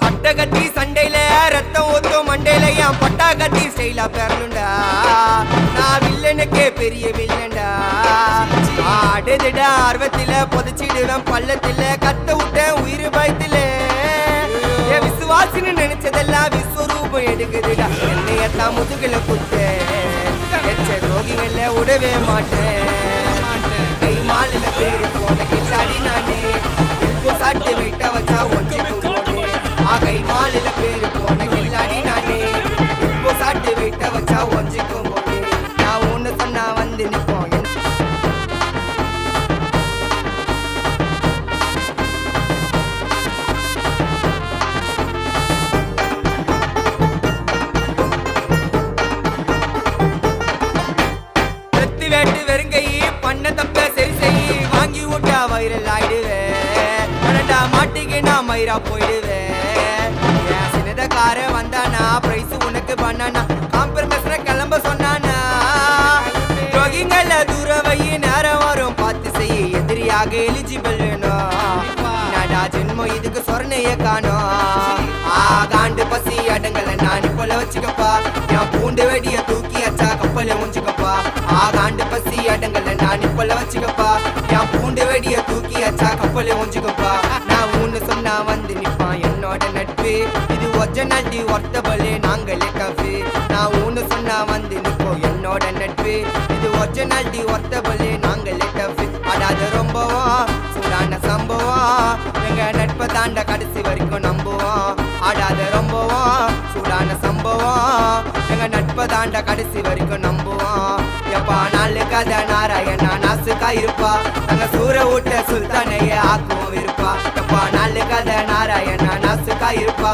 பட்டகத்தி சண்டையில ரத்தம் ஊத்தும் மண்டையில என் பட்டாகத்தி ஸ்டைலா பேரலுண்டா. நான் வில்லனுக்கே பெரிய வில்லன்டா. ஆடுதுடா ஆர்வத்தில புதைச்சிடுவேன் பள்ளத்தில கத்த விட்டேன் உயிர் பயத்தில. என் விசுவாசின்னு நினைச்சதெல்லாம் விஸ்வரூபம் எடுக்குதுடா. என்னையத்தான் முதுகுல குத்து எச்ச ரோகிகள விடவே மாட்டேன். கை மாலில பேரு போன கில்லாடி நானே சாட்டு விட்ட வச்சா ஒஞ்சிக்கும் போனே. கை மாலில பேரு போன கில்லாடி நானே இப்போ சாட்டு விட்ட வச்சா ஒஞ்சிக்கும் போனே. நான் ஒண்ணு சொன்னா வந்து நிப்போம். வேட்டு வெறுங்கை பண்ண தப்ப சரி செய் வாங்கி விட்டா வைரல் ஆயிடுவேன். மாட்டிக்கு நான் மயிரா போயிடுவேன். என் சின்னதக்கார வந்தானா பிரைஸ் உனக்கு பண்ணானா காம்பரமேஸ்ல கிளம்ப சொன்னானா. ஜோகிங்கள தூர வை நேரம் வரும் பார்த்து செய் எதிரியாக எலிஜிபிள் வேணும். நடா ஜென்மம் இதுக்கு சொர்ணைய காணும். காண்டு பசி அடங்கல நான் போல வச்சுக்கப்பா. என் பூண்டு வெடிய தூக்கி அச்சா கப்பல முடிச்சுக்கப்பா. காண்டு பசி அடங்கல நான் போல வச்சுக்கப்பா. என் பூண்டு வெடிய தூக்கி அச்சா கப்பல முடிச்சுக்கப்பா. நான் ஒண்ணு சொன்னா வந்து நிப்பான் என்னோட நட்பு. இது ஒரிஜினாலிட்டி ஒர்த்தபலே நாங்களே கஃபு. நான் ஒண்ணு சொன்னா வந்து நிப்போம் என்னோட நட்பு. இது ஒரிஜினாலிட்டி ஒர்த்தபலே நாங்களே கஃபு. அடாத ரொம்பவும் சூடான சம்பவம் எங்க நட்பை தாண்ட கடைசி வரைக்கும் நம்புவோம். ஆடாத ரொம்பவும் சூடான சம்பவம் எங்க நட்பை தாண்ட கடைசி வரைக்கும் நம்புவோம். எப்பா நாலு கதை நாராயணா நாசுக்கா இருப்பா. நாங்க சூற ஊட்ட சுல்தானையே ஆக்குவோம் இருப்பா. எப்பா நாலு கதை நாராயணா நாசுக்கா இருப்பா.